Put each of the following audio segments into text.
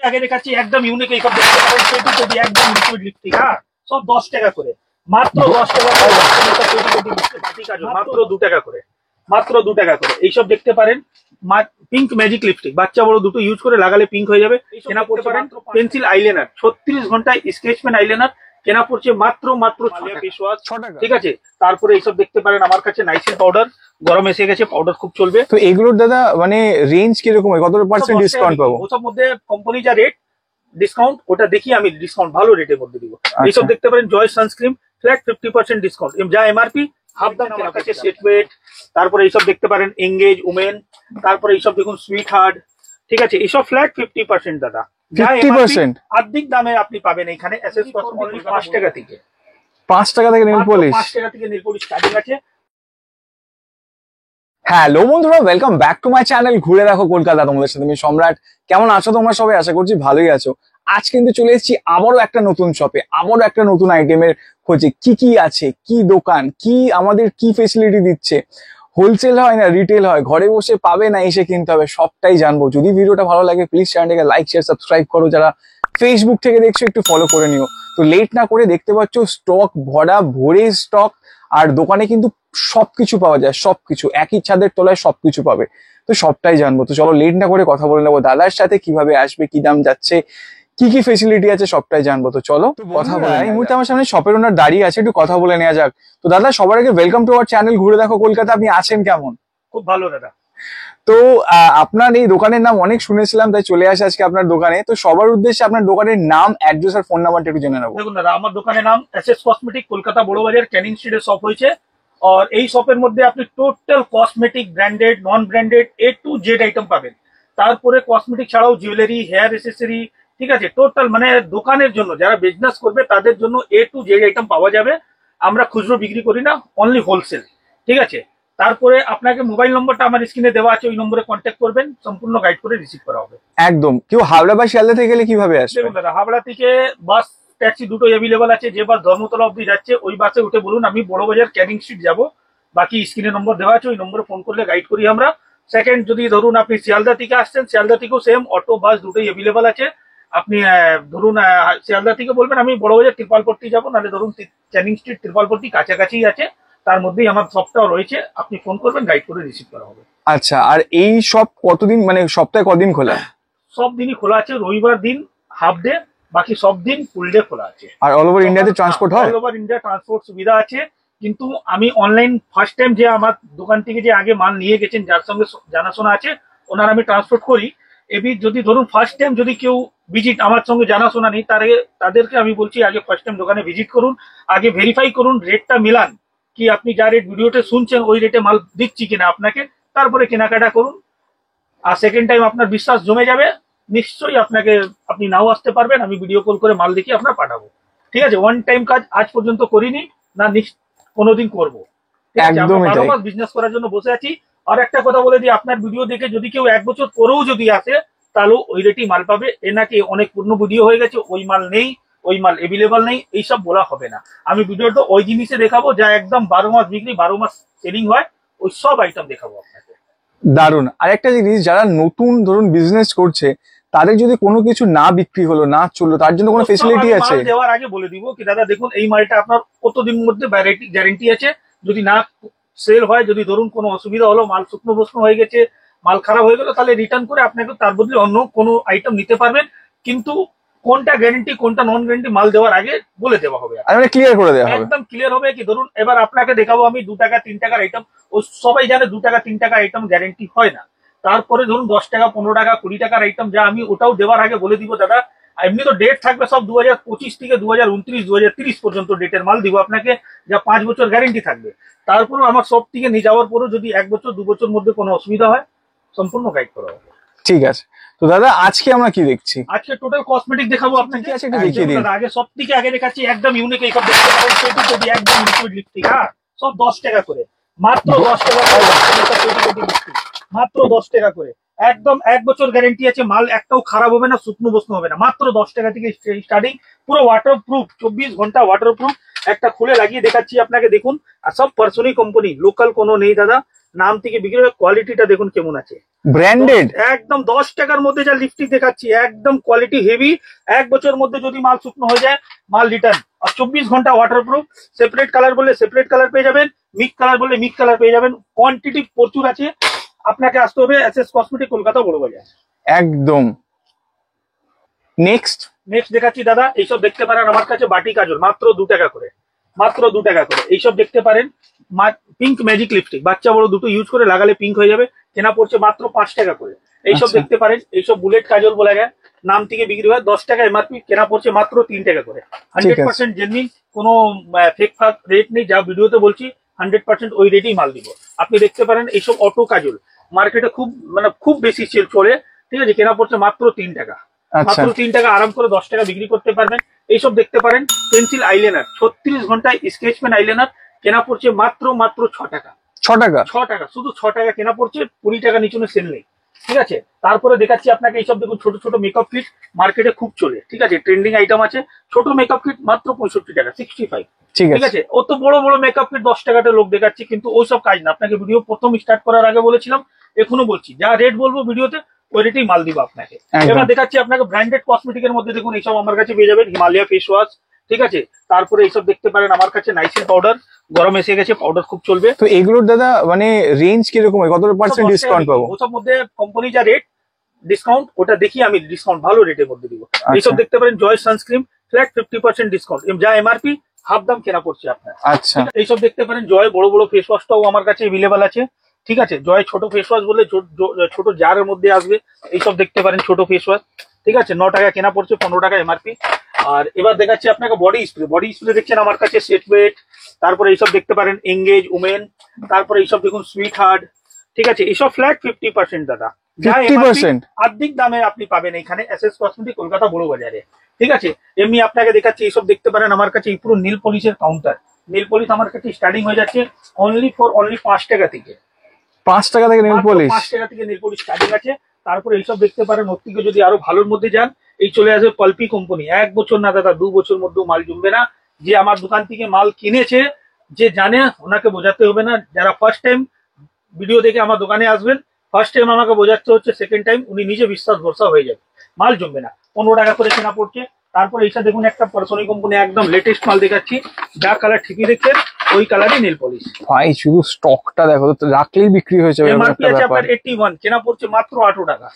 আগে দেখাচ্ছি একদম ইউনিক এই সব দেখতে পারেন পেটি একদম লিকুইড লিপস্টিক। হ্যাঁ, সব 10 টাকা করে, মাত্র 10 টাকা করে। মাত্র 2 টাকা করে, মাত্র 2 টাকা করে। এইসব দেখতে পারেন পিঙ্ক ম্যাজিক লিপস্টিক, বাচ্চা বড় দুটো ইউজ করে লাগালে পিঙ্ক হয়ে যাবে। কেনা পড়তে পারেন পেন্সিল আইলাইনার 36 ঘন্টায় স্কেচপেন আইলাইনার কেনা পড়ছে মাত্র 6 টাকা। ঠিক আছে, তারপরে এইসব দেখতে পারেন আমার কাছে নাইসিল পাউডার, গরম এসে গেছে, পাউডার খুব চলবে। তো এগুলোর দাদা মানে রেঞ্জ কিরকম হয়, কত পার্সেন্ট ডিসকাউন্ট পাবো? ওসব মধ্যে কোম্পানি যা রেট ডিসকাউন্ট ওটা দেখি আমি ডিসকাউন্ট ভালো রেটের মধ্যে দিব। এইসব দেখতে পারেন জয় সানস্ক্রিন ফ্ল্যাট 50% ডিসকাউন্ট, যা এমআরপি হাফ দাম আমার কাছে সেট ওয়েট। তারপরে এইসব দেখতে পারেন এঙ্গেজ উমেন, তারপরে এইসব দেখুন সুইট হার্ট। ঠিক আছে, এইসব ফ্ল্যাট 50% দাদা, 50% অর্ধেক দামে আপনি পাবেন এখানে। এসএস কসমেটিক 5 টাকা থেকে, 5 টাকা থেকে নেল পলিশ, 5 টাকা থেকে নেল পলিশ স্টার্টিং আছে। হ্যালো বন্ধুরা, welcome back to my channel ঘুরে দেখো কলকাতা। তোমাদের সাথে আমি সম্রাট। কেমন আছো তোমরা সবাই? আশা করছি ভালোই আছো। আজ কিন্তু চলে এসেছি আবারও একটা নতুন শপে, আবারও একটা নতুন আইটেমের খোঁজে। কি কি আছে, কি দোকান, কি আমাদের কি ফেসিলিটি দিচ্ছে, হোলসেল হয় না রিটেল হয়, ঘরে বসে পাবে না এসে কিনতে হবে, সবটাই জানবো। যদি ভিডিওটা ভালো লাগে প্লিজ চ্যানেলটাকে লাইক শেয়ার সাবস্ক্রাইব করো। যারা ফেসবুক থেকে দেখছো একটু ফলো করে নিও। তো লেট না করে, দেখতে পাচ্ছ স্টক ভরা ভরে স্টক, আর দোকানে কিন্তু সবকিছু পাওয়া যায়, সবকিছু একই ছাদের তলায় সবকিছু পাবে। তো সবটাই জানবো। তো চলো লেট না করে কথা বলে নেবো দাদার সাথে, কিভাবে আসবে, কি দাম যাচ্ছে, কি কি ফেসিলিটি আছে, সবটাই জানবো। তো চলো কথা বলে। এই মুহূর্তে আমার সামনে শপের ওনার দাঁড়িয়ে আছে, একটু কথা বলে নেওয়া যাক। তো দাদা সবার আগে ওয়েলকাম টু আওয়ার চ্যানেল ঘুরে দেখো কলকাতা। আপনি আছেন কেমন? খুব ভালো দাদা। তো আপনার এই দোকানের নাম অনেক শুনেছিলাম, তাই চলে আসে আজকে আপনার দোকানে। তো সবার উদ্দেশ্যে আপনার দোকানের নাম, অ্যাড্রেস আর ফোন নাম্বারটা একটু জেনে নেবো। দেখুন দাদা, আমার দোকানের নাম এসএস কসমেটিক, কলকাতা বড় বাজার ক্যানিং স্ট্রিটে শপ হয়েছে। আর এই শপের মধ্যে আপনি total cosmetic branded non branded A to Z item পাবেন। তারপরে কসমেটিক ছাড়াও জুয়েলারি, হেয়ার এসেসরি, ঠিক আছে, টোটাল মানে দোকানের জন্য যারা বিজনেস করবে তাদের জন্য A to Z আইটেম পাওয়া যাবে। আমরা খুচরো বিক্রি করি না, অনলি হোলসেল। ঠিক আছে, তারপরে আপনাকে মোবাইল নম্বরটা আমার স্ক্রিনে দেওয়া আছে, ওই নম্বরে কন্ট্যাক্ট করবেন, সম্পূর্ণ গাইড করে রিসিভ করা হবে। একদম। কেউ হাওড়া বা শিয়ালদা থেকে গেলে কিভাবে আসবে? দেখুন দাদা, হাওড়া থেকে বাস ট্যাক্সি দুটো অ্যাভেলেবল আছে। যে বাস ধর্মতলা অব্দি যাচ্ছে ওই বাসে উঠে বলুন আমি বড়বাজার ক্যানিং স্ট্রিট যাবো, বাকি স্ক্রিনে নম্বর দেওয়া আছে, ওই নম্বরে ফোন করলে গাইড করি আমরা। সেকেন্ড, যদি ধরুন আপনি শিয়ালদা থেকে আসছেন, শিয়ালদা থেকেও সেম অটো বাস দুটোই অ্যাভেলেবল আছে। আপনি ধরুন শিয়ালদা থেকে বলবেন আমি বড়বাজার ত্রিপালপট্টি যাবো, নাহলে ধরুন ক্যানিং স্ট্রিট ত্রিপালপট্টি কাছাকাছি আছে, তার মধ্যেই আমার সবটাও রয়েছে। আপনি ফোন করবেন, গাইড করে রিসিভ করা হবে। আচ্ছা, আর এই সব কতদিন, মানে সপ্তাহে কদিন খোলা? সব দিনই খোলা আছে, রবিবার দিন হাফ ডে, বাকি সব দিন ফুল ডে খোলা আছে। আর অল ওভার ইন্ডিয়াতে ট্রান্সপোর্ট হয়? অল ওভার ইন্ডিয়া ট্রান্সপোর্ট সুবিধা আছে, কিন্তু আমি অনলাইন ফার্স্ট টাইম যে আমার দোকান থেকে যে আগে মাল নিয়ে গেছেন, যার সঙ্গে জানাশোনা আছে, ওনার আমি ট্রান্সপোর্ট করি। এবার যদি ধরুন ফার্স্ট টাইম যদি কেউ ভিজিট, আমার সঙ্গে জানাশোনা নেই, তাদেরকে আমি বলছি আগে ফার্স্ট টাইম দোকানে ভিজিট করুন, আগে ভেরিফাই করুন, রেটটা মিলান, কি আপনি যা রেট ভিডিওতে শুনছেন ওই রেটে মাল দিচ্ছি কিনা আপনাকে, তারপরে কেনাকাটা করুন। আর সেকেন্ড টাইম আপনার বিশ্বাস জমে যাবে, নিশ্চয়ই আপনি নাও আসতে পারবেন, আমি ভিডিও কল করে মাল দেখিয়ে আপনার পাঠাবো। ঠিক আছে, ওয়ান টাইম কাজ আজ পর্যন্ত করিনি, না কোনোদিন করবো। একদমই তাই। 12 মাস বিজনেস করার জন্য বসে আছি। আর একটা কথা বলে দিই, আপনার ভিডিও দেখে যদি কেউ 1 বছর পরেও যদি আসে, তাহলে ওই রেটেই মাল পাবে। এ নাকি অনেক পূর্ণ ভিডিও হয়ে গেছে, ওই মাল নেই, ওই মাল এভেলেবল নেই, এইসব বলা হবে না। আমি ভিডিওটা ওই জিনিসে দেখাবো যা একদম 12 মাস বিক্রি, 12 মাস সেলিং হয়, ওই সব আইটেম দেখাবো আপনাকে। দারুন। আর একটা জিনিস, যারা নতুন ধরুন বিজনেস করছে, তাদের যদি কোনো কিছু না বিক্রি হলো, না চললো, তার জন্য কোনো ফেসিলিটি আছে? মাল দেওয়ার আগে বলে দিব কি দাদা দেখুন এই মালটা আপনার কতদিনের মধ্যে গ্যারেন্টি আছে, যদি না সেল হয়, যদি ধরুন কোনো অসুবিধা হলো, মাল শুকনো বস্নো হয়ে গেছে, মাল খারাপ হয়ে গেল, তাহলে রিটার্ন করে আপনাকে তার বদলে অন্য কোনো আইটেম নিতে পারবেন। কিন্তু কোনটা গ্যারেন্টি কোনটা নন গ্যারেন্টি মাল দেওয়ার আগে বলে দেওয়া হবে, ক্লিয়ার করে দেওয়া হবে, একদম ক্লিয়ার হবে। কি ধরুন এবার আপনাকে দেখাবো আমি 2 টাকা 3 টাকার আইটেম, ও সবাই জানে 2 টাকা 3 টাকার আইটেম গ্যারেন্টি হয় না। তারপরে ধরুন 10 টাকা 15 টাকা 20 টাকার আইটেম, যা আমি ওটাও দেওয়ার আগে বলে দিব দাদা। এমনি তো ডেট থাকবে সব 2025 থেকে 2029 2030 পর্যন্ত ডেটের মাল দিব আপনাকে, যা 5 বছর গ্যারেন্টি থাকবে। তারপরেও আমার সব থেকে নিয়ে যাওয়ার পরেও যদি 1 বছর 2 বছর মধ্যে কোনো অসুবিধা হয়, সম্পূর্ণ গাইড করা হবে। ঠিক আছে। তো দাদা আজকে আমরা কি দেখছি? আজকে টোটাল কসমেটিক দেখাবো আপনাকে। একটু দেখিয়ে দিন। আগে সব থেকে আগে দেখাচ্ছি একদম ইউনিক এই সব দেখতে পারেন পেটি একদম লিকুইড লিপস্টিক। হ্যাঁ, সব 10 টাকা করে, মাত্র 10 টাকা করে, মাত্র 10 টাকা করে। একদম 1 বছর গ্যারেন্টি আছে, মাল একটাও খারাপ হবে না, শুকনো বসনো হবে না। মাত্র 10 টাকা থেকে স্টার্টিং, পুরো ওয়াটারপ্রুফ, 24 ঘন্টা ওয়াটারপ্রুফ। একটা খুলে লাগিয়ে দেখাচ্ছি আপনাকে, দেখুন। আর সব পার্সোনাল কোম্পানি, লোকাল কোনো নেই দাদা, নাম থেকে বিক্রি হয়। কোয়ালিটিটা দেখুন কেমন আছে, ব্র্যান্ডেড একদম 10 টাকার মধ্যে যা লিপস্টিক দেখাচ্ছি একদম কোয়ালিটি হেভি। 1 বছরের মধ্যে যদি মাল শুকনো হয়ে যায় মাল রিটার্ন। আর 24 ঘন্টা ওয়াটারপ্রুফ। সেপারেট কালার বললে সেপারেট কালার পেয়ে যাবেন, মিক্স কালার বললে মিক্স কালার পেয়ে যাবেন। কোয়ান্টিটি প্রচুর আছে, আপনাকে আসতে হবে এসএস কসমেটিক কলকাতা বড় বাজার। একদম। নেক্সট দেখাচ্ছি দাদা, এইসব দেখতে পারেন আমার কাছে বাটি কাজল মাত্র 2 টাকা করে, মাত্র 2 টাকা করে। এইসব দেখতে পারেন পিঙ্ক ম্যাজিক লিপস্টিক, বাচ্চা বড় দুটো ইউজ করে লাগালে পিঙ্ক হয়ে যাবে, কেনা পড়ছে মাত্র 5 টাকা করে। এইসব আচ্ছা। দেখতে পারেন, এইসব বুলেট কাজল বলা যায়, নাম থেকে বিক্রি হয় 10 টাকা এমআরপি, কেনা পড়ছে মাত্র 3 টাকা করে। 100% জেনুইন, কোনো ফেক ফাক রেট নেই, যা ভিডিওতে বলছি 100% ওই রেটেই মাল দিব। আপনি দেখতে পারেন এইসব অটো কাজল মার্কেটে খুব খুব বেশি সেল চলে, ঠিক আছে, কেনা পড়ছে মাত্র 3 টাকা, আচ্ছা মাত্র 3 টাকা আরাম করে 10 টাকা বিক্রি করতে পারবেন। এইসব দেখতে পারেন পেন্সিল আইলাইনার 36 ঘন্টায় স্কেচ পেন আইলাইনার, কেনা পড়ছে মাত্র 6 টাকা। 6 টাকা 6 টাকা, শুধু 6 টাকা কেনা পড়ছে, 20 টাকা নিচুনে সেল নেই, ঠিক আছে। তারপরে দেখাচ্ছি আপনাকে এইসব দেখুন ছোট ছোট মেকআপ কিট, মার্কেটে খুব চলে, ঠিক আছে, ট্রেন্ডিং আইটেম আছে। ছোট মেকআপ কিট মাত্র 65 টাকা, 65, ঠিক ঠিক আছে। আছে। ও তো বড় বড় মেকআপ কিট 10 টাকাতে লোক দেখাচ্ছি, কিন্তু ওইসব কাজ না। আপনাকে ভিডিও প্রথম স্টার্ট করার আগে বলেছিলাম, এখনো বলছি, যা রেট বলবো ভিডিওতে ওই রেটেই মাল দিব আপনাকে। একদম। এবার দেখাচ্ছি আপনাকে ব্র্যান্ডেড কসমেটিক এর মধ্যে, দেখুন এইসব আমার কাছে পেয়ে যাবেন, হিমালয়া ফেস ওয়াশ, ঠিক আছে। তারপরে এইসব দেখতে পারেন আমার কাছে নাইসিল পাউডার, গরম এসে গেছে, পাউডার খুব চলবে। তো এগুলোর দাদা মানে রেঞ্জ কিরকম হয়, কত পার্সেন্ট ডিসকাউন্ট পাবো? ওসব মধ্যে কোম্পানি যা রেট ডিসকাউন্ট, ওটা দেখি আমি ডিসকাউন্ট ভালো রেটের মধ্যে দিব। আচ্ছা। এইসব দেখতে পারেন জয় সানস্ক্রিন, ফ্ল্যাট 50% ডিসকাউন্ট, যা এমআরপি হাফ দাম কেনা পড়ছে আপনার। আচ্ছা এইসব দেখতে পারেন জয় বড় বড় ফেস ওয়াশটাও আমার কাছে এভেলেবেল আছে, ঠিক আছে। জয় ছোট ফেস ওয়াশ বলে ছোট জারের মধ্যে আসবে, এইসব দেখতে পারেন ছোট ফেস ওয়াশ, ঠিক আছে, 9 টাকা কেনা পড়ছে, 15 টাকা এমআরপি। আর এবার দেখাচ্ছি আপনাকে বডি স্প্রে। বডি স্প্রে দেখছেন আমার কাছে সেট ওয়েট, তারপরে এইসব দেখতে পারেন এঙ্গেজ উমেন, তারপরে এইসব দেখুন সুইট হার্ট, ঠিক আছে। এইসব ফ্ল্যাট 50% দাদা, যা 50%? আর্ধেক দামে আপনি পাবেন এখানে এসএস কসমেটিক কলকাতা বড় বাজারে, ঠিক আছে। এমনি আপনাকে দেখাচ্ছি এইসব দেখতে পারেন আমার কাছে এই পুরো নীল পলিশের কাউন্টার। নীল পলিশ আমার কাছে স্টার্টিং হয়ে যাচ্ছে অনলি 5 টাকা থেকে। 5 টাকা থেকে নেল পলিশ? 5 টাকা থেকে নীল পলিশ স্টার্টিং আছে। তারপরে এইসব দেখতে পারেন, ওর থেকে যদি আরো ভালোর মধ্যে যান, এই চলে আসবে পালপি কোম্পানি। 1 বছর না দাদা, 2 বছর মধ্যেও মাল জমবে না। যে আমার দোকান থেকে মাল কিনেছে, যে জানে, ওনাকে বোঝাতে হবে না। যারা ফার্স্ট টাইম ভিডিও দেখে আমার দোকানে আসবেন, ফার্স্ট টাইম আমাকে বোঝাতে হচ্ছে, সেকেন্ড টাইম উনি নিজে বিশ্বাস ভরসা হয়ে যাবে, মাল জমবে না। 15 টাকা করে কেনা পড়ছে। তারপরে এইটা দেখুন একটা পারসোনি কোম্পানি একদম লেটেস্ট মাল দেখাচ্ছি, যা কালার ঠিকই দেখছেন ওই কালারই নেল পলিশ। ভাই শুধু স্টকটা দেখো তো, রাখলেই বিক্রি হয়ে যাবে। এমআরপি আছে আপনার 81, কেনা পড়ছে মাত্র 18 টাকা।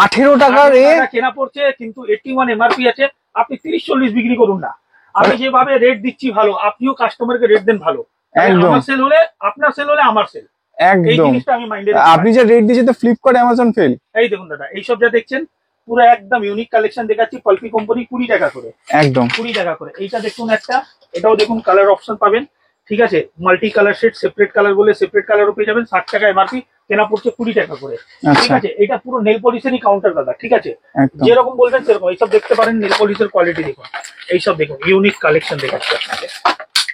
18 টাকা রে? কেনা পড়ছে, কিন্তু 81 এমআরপি আছে। আপনি 30-40 বিক্রি করুন না, আমি যেভাবে রেট দিচ্ছি ভালো, আপনিও কাস্টমারকে রেট দেন ভালো। একদম। আমার সেল হলে আপনার সেল হলে আমার সেল, এই একদম। জিনিসটা আমি মাইন্ডে আপনি যা রেট দিয়েছেন তো ফ্লিপকার্ট অ্যামাজন ফেল। এই দেখুন দাদা, এইসব যা দেখছেন পুরো একদম ইউনিক কালেকশন দেখাচ্ছি, পালপি কোম্পানি 20 টাকা করে, একদম 20 টাকা করে। এইটা দেখুন একটা, এটাও দেখুন কালার অপশন পাবেন, ঠিক আছে। Multi colour set, separate colour বলে সেপারেট কালারও পেয়ে যাবেন। 60 টাকা এমআরপি, কেনা পড়ছে 20 টাকা করে, ঠিক আচ্ছা আছে। এটা পুরো নেল পলিশেরই কাউন্টার দাদা, ঠিক আছে, একদম। যেরকম বলবেন সেরকম। এইসব দেখতে পারেন নেল পলিশের কোয়ালিটি দেখুন, এইসব দেখুন ইউনিক কালেকশন দেখাচ্ছি আপনাকে।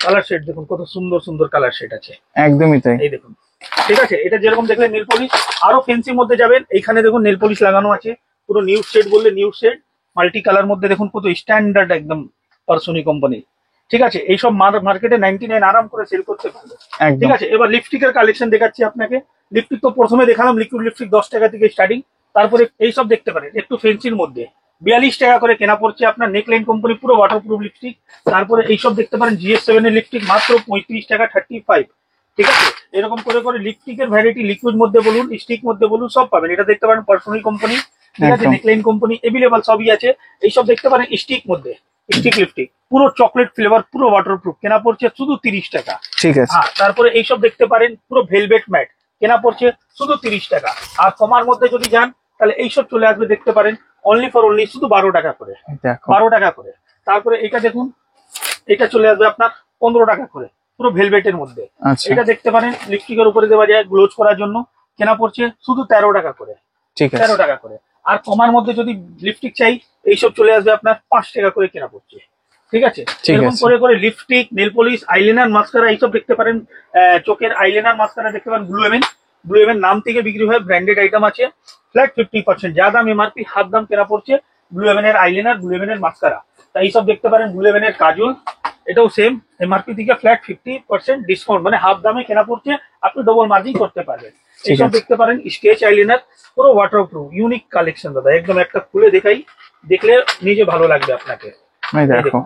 কালার সেট দেখুন কত সুন্দর সুন্দর কালার সেট আছে, একদমই তাই। এই দেখুন, ঠিক আছে। এটা যেরকম দেখলেন নেল পলিশ, আরো ফেন্সির মধ্যে যাবেন, এইখানে দেখুন নেল পলিশ লাগানো আছে, পুরো নিউড শেড বললে নিউড শেড, মাল্টি কালার মধ্যে দেখুন কত স্ট্যান্ডার্ড একদম পারসোনি কোম্পানি, ঠিক আছে। এইসব মার্কেটে 99 আরাম করে সেল করতে পারবে, একদম। ঠিক আছে। এবার লিপস্টিকের কালেকশন দেখাচ্ছি আপনাকে। লিপস্টিক তো প্রথমে দেখালাম, লিকুইড লিপস্টিক 10 টাকা থেকে স্টার্টিং। তারপরে এইসব দেখতে পারেন একটু ফেন্সির মধ্যে 42 টাকা করে কেনা পড়ছে আপনার, নেকলাইন কোম্পানি, পুরো ওয়াটারপ্রুফ লিপস্টিক। তারপরে এইসব দেখতে পারেন GS7 এর লিপস্টিক মাত্র 35 টাকা, 35, ঠিক আছে। এরকম করে করে লিপস্টিকের ভ্যারাইটি, লিকুইড মধ্যে বলুন, স্টিক মধ্যে বলুন, সব পাবেন। এটা দেখতে পারেন পারসোনি কোম্পানি, ঠিক আছে, একদম। নেকলাইন কোম্পানি, এভেলেবল সবই আছে। এইসব দেখতে পারেন স্টিক মধ্যে, স্টিক লিপস্টিক পুরো চকলেট ফ্লেভার, পুরো ওয়াটারপ্রুফ, কেনা পড়ছে শুধু 30 টাকা। ঠিক আছে। হ্যাঁ, তারপরে এইসব দেখতে পারেন পুরো ভেলভেট ম্যাট, কেনা পড়ছে শুধু 30 টাকা। আর কমার মধ্যে যদি যান তাহলে এইসব চলে আসবে, দেখতে পারেন অনলি ফর অনলি শুধু 12 টাকা করে, দেখো 12 টাকা করে। তারপরে এটা দেখুন, এটা চলে আসবে আপনার 15 টাকা করে, পুরো ভেলভেটের মধ্যে। আচ্ছা এটা দেখতে পারেন লিপস্টিকের উপরে দেওয়া যায় গ্লোজ করার জন্য, কেনা পড়ছে শুধু 13 টাকা করে, ঠিক আছে। 13 টাকা করে। আর কমার মধ্যে যদি লিপস্টিক চাই, এইসব চলে আসবে আপনার 5 টাকা করে কেনা পড়ছে, ঠিক আছে। ঠিক এরকম আছে। করে করে lipstick, nail polish, eyeliner, mascara এইসব দেখতে পারেন। চোখের আইলাইনার মাস্কারা দেখতে পারেন ব্লু এভেন, ব্লু এভেন নাম থেকে বিক্রি হয়, ব্র্যান্ডেড আইটেম আছে, ফ্ল্যাট 50%, যা দাম এমআরপি হাফ দাম কেনা পড়ছে। ব্লু এভেনের আইলাইনার, ব্লু এভেনের মাস্কারা, তাই এইসব দেখতে পারেন। ব্লু এভেনের কাজল, এটাও সেম এমআরপি থেকে ফ্ল্যাট 50% ডিসকাউন্ট, মানে হাফ দামে কেনা পড়ছে, আপনি ডবল মার্জিন করতে পারবেন। ঠিক এইসব আছে। দেখতে পারেন স্কেচ আইলাইনার, পুরো ওয়াটারপ্রুফ ইউনিক কালেকশন দাদা, একদম একটা খুলে দেখাই, দেখলে নিজে ভালো লাগবে আপনাকে। এই এই দেখো দেখুন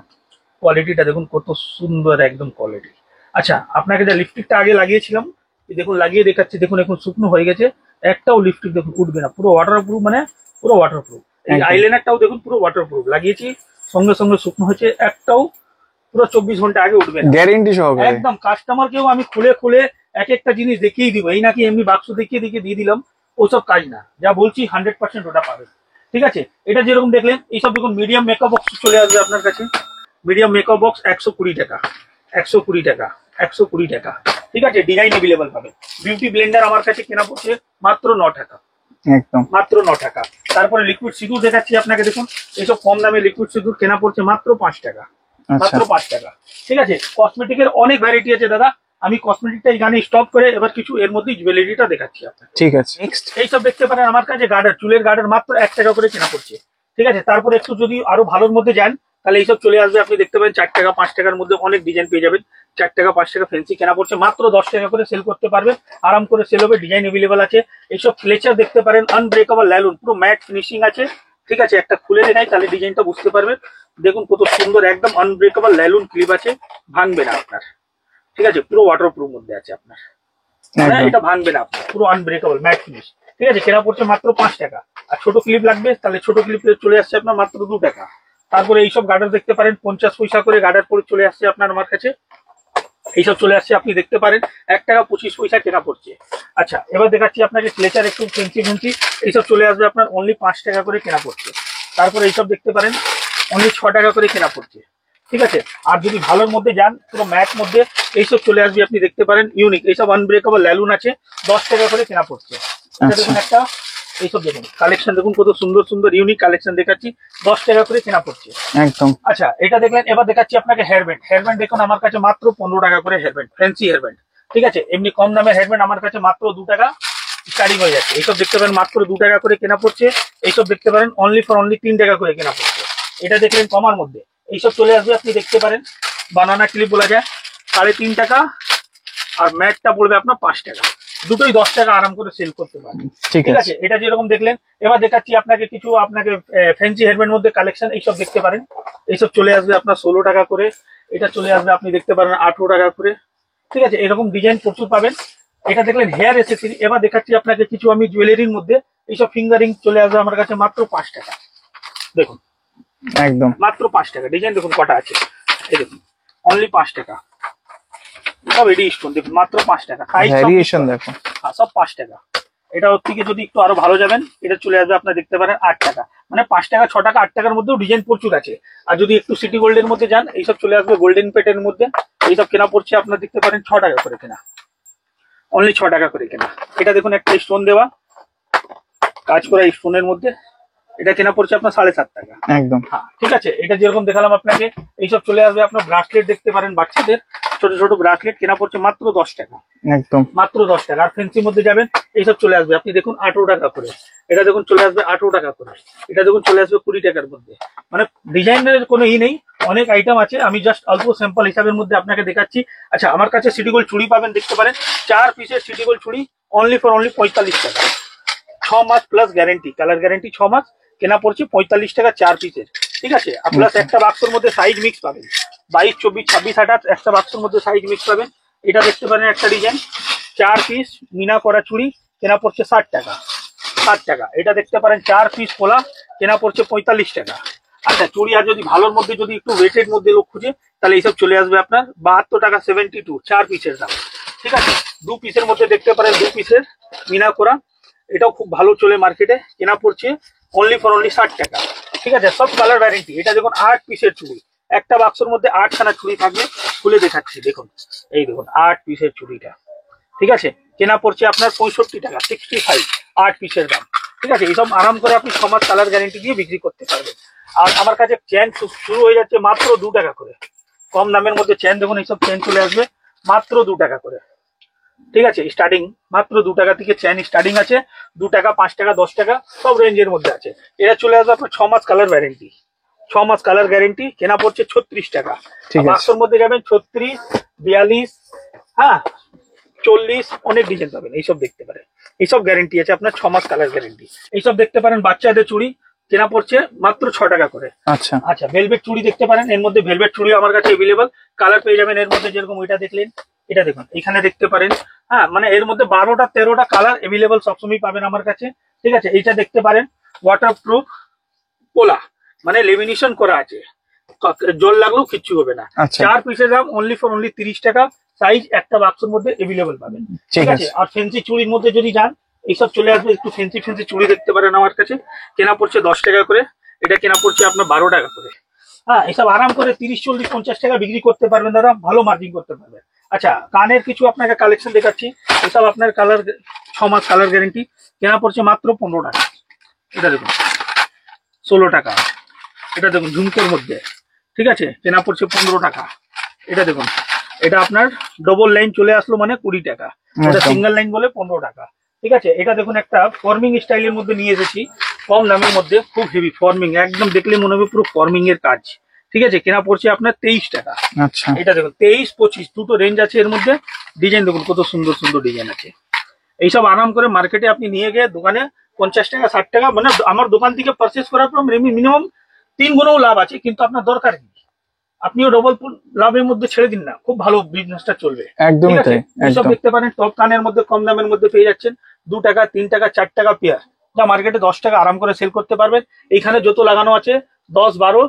কোয়ালিটিটা দেখুন কত সুন্দর একদম কোয়ালিটি। আচ্ছা আপনাকে যে লিপস্টিকটা আগে লাগিয়েছিলাম, এই দেখুন লাগিয়ে দেখাচ্ছি, দেখুন এখন শুকনো হয়ে গেছে, একটাও লিপস্টিক দেখুন উঠবে না, পুরো ওয়াটারপ্রুফ, মানে পুরো ওয়াটারপ্রুফ। এই একদম। আইলাইনারটাও দেখুন পুরো ওয়াটারপ্রুফ, লাগিয়েছি সঙ্গে সঙ্গে শুকনো হয়েছে, একটাও পুরো 24 ঘন্টা আগে উঠবে না, গ্যারেন্টি সহকারে। একদম। কাস্টমারকেও আমি খুলে খুলে এক একটা জিনিস দেখিয়ে দিব, এই নাকি এমনি বাক্স দেখিয়ে দেখিয়ে দিয়ে দিলাম, ওসব কাজ না, যা বলছি 100% ওটা পাবে। ঠিক আছে, এটা যেরকম দেখলেন এইসব দেখুন মিডিয়াম মেকআপ বক্স চলে আসবে আপনার কাছে, মিডিয়াম মেকআপ বক্স 120 টাকা, 120 টাকা, 120 টাকা। ঠিক আছে, ডিজাইন এভেলেবল পাবে। বিউটি ব্লেন্ডার আমার কাছে কেনা পড়ছে মাত্র 9 টাকা, একদম। মাত্র 9 টাকা। তারপরে লিকুইড সিঁদুর দেখাচ্ছি আপনাকে, দেখুন এইসব কম দামে লিকুইড সিঁদুর কেনা পড়ছে মাত্র 5 টাকা, আচ্ছা মাত্র 5 টাকা। ঠিক আছে, কসমেটিকের অনেক ভ্যারাইটি আছে দাদা, আমি কসমেটিকটা এখানে স্টপ করে এবার কিছু এর মধ্যে জুয়েলারিটা দেখাচ্ছি আপনাকে। ঠিক আছে। নেক্সট। এইসব দেখতে পারেন আমার কাছে গার্ডার, চুলের গার্ডার মাত্র 1 টাকা করে কেনা পড়ছে। ঠিক আছে, তারপরে একটু যদি আরো ভালোর মধ্যে যান তাহলে এইসব চলে আসবে, আপনি দেখতে পাবেন 4 টাকা 5 টাকার মধ্যে অনেক ডিজাইন পেয়ে যাবেন। 4 টাকা 5 টাকা ফেন্সি কেনা পড়ছে মাত্র 10 টাকা করে, সেল করতে পারবেন, আরাম করে সেল হবে, ডিজাইন এভেলেবল আছে। এইসব ক্লেচার দেখতে পারেন, আনব্রেকেবল ল্যালুন, পুরো ম্যাট ফিনিশিং আছে। ঠিক আছে, একটা খুলে দেখাই তাহলে ডিজাইনটা বুঝতে পারবেন, দেখুন কত সুন্দর একদম আনব্রেকেবল ল্যালুন ক্লিপ আছে, ভাঙবে না আপনার। ঠিক আছে, পুরো ওয়াটারপ্রুফ মধ্যে আছে আপনার, মানে একদম। এটা ভাঙবে না আপনার, পুরো আনব্রেকেবল ম্যাট ফিনিশ। ঠিক আছে, কেনা পড়ছে মাত্র 5 টাকা। আর ছোট ক্লিপ লাগবে তাহলে ছোট ক্লিপ চলে আসছে আপনার মাত্র 2 টাকা। তারপরে এইসব গার্ডার দেখতে পারেন 50 পয়সা করে গার্ডার পরে চলে আসছে আপনার আমার কাছে, এইসব চলে আসছে, আপনি দেখতে পারেন 1 টাকা 25 পয়সা কেনা পড়ছে। আচ্ছা এবার দেখাচ্ছি আপনাকে ক্লেচার, একটু ফেন্সি ফেন্সি, এইসব চলে আসবে আপনার অনলি 5 টাকা করে কেনা পড়ছে। তারপরে এইসব দেখতে পারেন অনলি 6 টাকা করে কেনা পড়ছে। ঠিক আছে, আর যদি ভালোর মধ্যে যান পুরো ম্যাট মধ্যে এইসব চলে আসবে, আপনি দেখতে পারেন ইউনিক, এইসব আনব্রেকেবল ল্যালুন আছে, 10 টাকা করে কেনা পড়ছে। এটা দেখুন একটা, এইসব দেখুন কালেকশন, দেখুন কত সুন্দর সুন্দর ইউনিক কালেকশন দেখাচ্ছি, 10 টাকা করে কেনা পড়ছে। একদম। আচ্ছা এটা দেখলেন, এবার দেখাচ্ছি আপনাকে হেয়ারব্যান্ড। হেয়ারব্যান্ড দেখুন আমার কাছে মাত্র 15 টাকা করে হেয়ারব্যান্ড, ফ্যান্সি হেয়ারব্যান্ড। ঠিক আছে, এমনি কম দামের হেয়ারব্যান্ড আমার কাছে মাত্র 2 টাকা স্টার্টিং হয়ে যাচ্ছে। এইসব দেখতে পারেন মাত্র 2 টাকা করে কেনা পড়ছে। এইসব দেখতে পারেন অনলি ফর অনলি 3 টাকা করে কেনা পড়ছে। এটা দেখলেন কমার মধ্যে, এইসব চলে আসবে, আপনি দেখতে পারেন বানানা ক্লিপ বলা যায় 3.5 টাকা, আর ম্যাটটা পড়বে আপনার 5 টাকা, দুটোই 10 টাকা আরাম করে সেল করতে পারেন। ঠিক ঠিক আছে। আছে, এটা যেরকম দেখলেন, এবার দেখাচ্ছি আপনাকে কিছু আপনাকে ফ্যান্সি হেয়ারব্যান্ড মধ্যে কালেকশন, এইসব দেখতে পারেন, এইসব চলে আসবে আপনার 16 টাকা করে, এটা চলে আসবে আপনি দেখতে পারেন 18 টাকা করে। ঠিক আছে, এরকম ডিজাইন প্রচুর পাবেন। এটা দেখলেন হেয়ার এসেসরি। এবার দেখাচ্ছি আপনাকে কিছু আমি জুয়েলারির মধ্যে, এইসব ফিঙ্গারিং চলে আসবে আমার কাছে মাত্র 5 টাকা, দেখুন একদম। মাত্র 5 টাকা। ডিজাইন দেখুন কটা আছে, এই দেখুন অনলি 5 টাকা, সব এডি স্টোন দেখুন মাত্র 5 টাকা, ভ্যারিয়েশন দেখো। হ্যাঁ সব 5 টাকা। এটা ওর থেকে যদি একটু আরো ভালো যাবেন, এটা চলে আসবে আপনার দেখতে পারেন 8 টাকা, মানে 5 টাকা 6 টাকা 8 টাকার মধ্যেও ডিজাইন প্রচুর আছে। আর যদি একটু সিটি গোল্ডের মধ্যে যান, এইসব চলে আসবে গোল্ডেন পেটের মধ্যে, এইসব কেনা পড়ছে আপনার দেখতে পারেন 6 টাকা করে কেনা, অনলি 6 টাকা করে কেনা। এটা দেখুন একটা স্টোন দেওয়া, কাজ করা স্টোনের মধ্যে, এটা কেনা পড়ছে আপনার 7.5 টাকা। একদম। হ্যাঁ ঠিক আছে, এটা যেরকম দেখালাম আপনাকে, এইসব চলে আসবে আপনার ব্রাসলেট দেখতে পারেন বাচ্চাদের, ছোট ছোট ব্রাসলেট কেনা পড়ছে মাত্র 10 টাকা, একদম। মাত্র 10 টাকা। আর ফেন্সির মধ্যে যাবেন, এইসব চলে আসবে আপনি দেখুন 18 টাকা করে, এটা দেখুন চলে আসবে 18 টাকা করে, এটা দেখুন চলে আসবে 20 টাকার মধ্যে। মানে ডিজাইনের কোনো নেই, অনেক আইটেম আছে, আমি জাস্ট অল্প স্যাম্পল হিসাবের মধ্যে আপনাকে দেখাচ্ছি। আচ্ছা আমার কাছে সিটি গোল্ড চুড়ি পাবেন, দেখতে পারেন 4 পিসের সিটি গোল্ড চুড়ি, অনলি ফর অনলি 45 টাকা, 6 মাস প্লাস গ্যারেন্টি, কালার গ্যারেন্টি 6 মাস, কেনা পড়ছে 45 টাকা 4 পিসের। ঠিক আছে, আর প্লাস একটা বাক্সের মধ্যে সাইজ মিক্স পাবেন, 22 24 26 28 একটা বাক্সের মধ্যে সাইজ মিক্স পাবেন। এটা দেখতে পারেন একটা ডিজাইন, 4 পিস মিনা করা চুড়ি, কেনা পড়ছে 60 টাকা, 60 টাকা। এটা দেখতে পারেন 4 পিস পোলা, কেনা পড়ছে 45 টাকা। আচ্ছা চুড়ি আর যদি ভালোর মধ্যে যদি একটু ওয়েটের মধ্যে লোক খুঁজে, তাহলে এইসব চলে আসবে আপনার 72 টাকা 72, 4 পিসের দাম। ঠিক আছে, 2 পিসের মধ্যে দেখতে পারেন 2 পিসের মিনা করা, এটাও খুব ভালো চলে মার্কেটে, কেনা পড়ছে অনলি ফর অনলি 60 টাকা। ঠিক আছে, সব কালার ভ্যারান্টি। এটা দেখুন 8 পিসের চুড়ি, একটা বাক্সের মধ্যে 8খানা চুড়ি থাকবে, খুলে দেখাচ্ছি দেখুন, এই দেখুন 8 পিসের চুড়িটা। ঠিক আছে, কেনা পড়ছে আপনার 65 টাকা 65, 8 পিসের দাম। ঠিক আছে, এইসব আরাম করে আপনি 6 মাস কালার গ্যারেন্টি দিয়ে বিক্রি করতে পারবেন। আর আমার কাছে চেন শুরু হয়ে যাচ্ছে মাত্র 2 টাকা করে, কম দামের মধ্যে চেন দেখুন, এইসব চেন চলে আসবে মাত্র 2 টাকা করে। ঠিক আছে, স্টার্টিং মাত্র 2 টাকা থেকে চেন স্টার্টিং আছে, 2 টাকা 5 টাকা 10 টাকা সব রেঞ্জের মধ্যে আছে। এটা চলে আসবে আপনার 6 মাস কালার গ্যারেন্টি, 6 মাস কালার গ্যারেন্টি, কেনা পড়ছে 36 টাকা। ঠিক আছে। বাক্সের মধ্যে যাবেন 36 42, হ্যাঁ 40 অনেক ডিজাইন পাবেন, এইসব দেখতে পারেন। এইসব গ্যারেন্টি আছে আপনার 6 মাস কালার গ্যারেন্টি। এইসব দেখতে পারেন বাচ্চাদের চুড়ি, কেনা পড়ছে মাত্র 6 টাকা করে। আচ্ছা আচ্ছা, ভেলভেট চুড়ি দেখতে পারেন, এর মধ্যে ভেলভেট চুড়ি আমার কাছে এভেলেবল, কালার পেয়ে যাবেন এর মধ্যে। যেরকম এটা দেখলেন, এটা দেখুন এখানে দেখতে পারেন। হ্যাঁ, মানে এর মধ্যে 12টা 13টা কালার এভেলেবল সবসময় পাবেন আমার কাছে। ঠিক আছে, এইটা দেখতে পারেন ওয়াটারপ্রুফ পোলা, মানে লেমিনেশন করা আছে, জল লাগলেও কিচ্ছু হবে না। আচ্ছা 4 পিসের দাম অনলি 30 টাকা, সাইজ একটা বাক্সের মধ্যে এভেলেবল পাবেন। ঠিক আছে, আর ফেন্সি চুড়ির মধ্যে যদি যান, এইসব চলে আসবে। একটু ফেন্সি ফেন্সি চুড়ি দেখতে পারেন আমার কাছে, কেনা পড়ছে 10 টাকা করে, এটা কেনা পড়ছে আপনার 12 টাকা করে। হ্যাঁ, এসব আরাম করে 30, 40, 50 টাকা বিক্রি করতে পারবেন দাদা, ভালো মার্জিন করতে পারবেন। আচ্ছা, কানের কিছু আপনাকে কালেকশন দেখাচ্ছি, এসব আপনার কালার 6 মাস কালার গ্যারেন্টি, কেনা পড়ছে মাত্র 15 টাকা। এটা দেখুন 16 টাকা। এটা দেখুন ঝুমকের মধ্যে, ঠিক আছে, কেনা পড়ছে 15 টাকা। এটা দেখুন, এটা আপনার ডবল লাইন চলে আসলো মানে 20 টাকা, এটা সিঙ্গেল লাইন বলে 15 টাকা। ঠিক আছে, এটা দেখুন একটা ফর্মিং স্টাইলের মধ্যে নিয়ে এসেছি, কম দামের মধ্যে, খুব হেভি ফর্মিং, একদম দেখলে মনে হবে পুরো ফর্মিং এর কাজ। ঠিক আছে, কেনা পড়ছে আপনার 23 টাকা। আচ্ছা এটা দেখুন 23, 25 দুটো রেঞ্জ আছে এর মধ্যে। ডিজাইন দেখুন কত সুন্দর সুন্দর ডিজাইন আছে। এইসব আরাম করে মার্কেটে আপনি নিয়ে গিয়ে দোকানে 50 টাকা 60 টাকা, মানে আমার দোকান থেকে পারচেস করার পর মিনিমাম 3 গুণও লাভ আছে, কিন্তু আপনার দরকার কি, আপনিও ডবল লাভের মধ্যে ছেড়ে দিন না, খুব ভালো বিজনেসটা চলবে। একদমই তাই। এইসব দেখতে পারেন টপ কানের মধ্যে কম দামের মধ্যে পেয়ে যাচ্ছেন, 2 টাকা 3 টাকা 4 টাকা পেয়ার, যা মার্কেটে 10 টাকা আরাম করে সেল করতে পারবেন। এইখানে যত লাগানো আছে 10, 12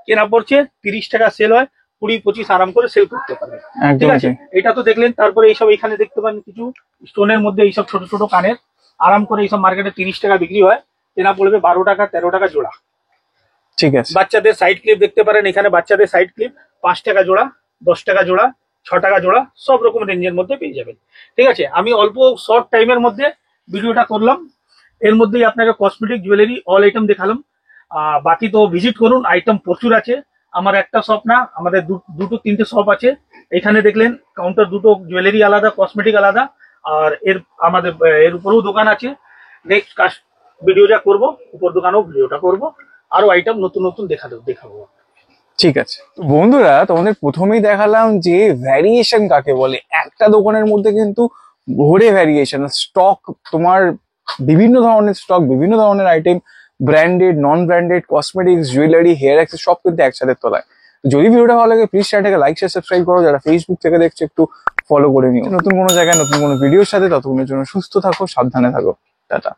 কেনা পড়ছে 30 টাকা সেল হয়, 20, 25 আরাম করে সেল করতে পারবেন। ঠিক আছে, এটা তো দেখলেন। তারপরে এইসব এখানে দেখতে পারেন কিছু স্টোনের মধ্যে এইসব ছোট ছোট কানের, আরাম করে এইসব মার্কেটে 30 টাকা বিক্রি হয়, কেনা পড়বে 12 টাকা 13 টাকা জোড়া। ঠিক আছে, বাচ্চাদের সাইড ক্লিপ দেখতে পারেন, এখানে বাচ্চাদের সাইড ক্লিপ 5 টাকা জোড়া, 10 টাকা জোড়া, 6 টাকা জোড়া, সব রকম রেঞ্জের মধ্যে পেয়ে যাবেন। ঠিক আছে, আমি অল্প শর্ট টাইমের মধ্যে ভিডিওটা করলাম, এর মধ্যেই আপনাকে কসমেটিক জুয়েলারি অল আইটেম দেখালাম। বাকি তো ভিজিট করুন, আইটেম প্রচুর আছে। আমার একটা শপ না, আমাদের দুটো 3টে শপ আছে। এখানে দেখলেন কাউন্টার দুটো, জুয়েলারি আলাদা, কসমেটিক আলাদা, আর আমাদের এর উপরেও দোকান আছে। নেক্সট ভিডিও যা করবো, উপর দোকানেও ভিডিওটা করবো, আরো আইটেম নতুন নতুন দেখাবো। ঠিক আছে। তো বন্ধুরা, তোমাদের প্রথমেই দেখালাম যে ভ্যারিয়েশন কাকে বলে। একটা দোকানের মধ্যে কিন্তু ভরে ভ্যারিয়েশন, স্টক তোমার বিভিন্ন ধরনের স্টক, বিভিন্ন ধরনের item, branded, non branded, cosmetics, jewellery, hair accessory সব কিন্তু একসাথে তোলায়। যদি ভিডিওটা ভালো লাগে প্লিজ চ্যানেলটাকে লাইক শেয়ার সাবস্ক্রাইব করো, যারা ফেসবুক থেকে দেখছো একটু ফলো করে নিও। নতুন কোনো জায়গায় নতুন কোনো ভিডিওর সাথে, ততক্ষণের জন্য সুস্থ থাকো, সাবধানে থাকো, টাটা।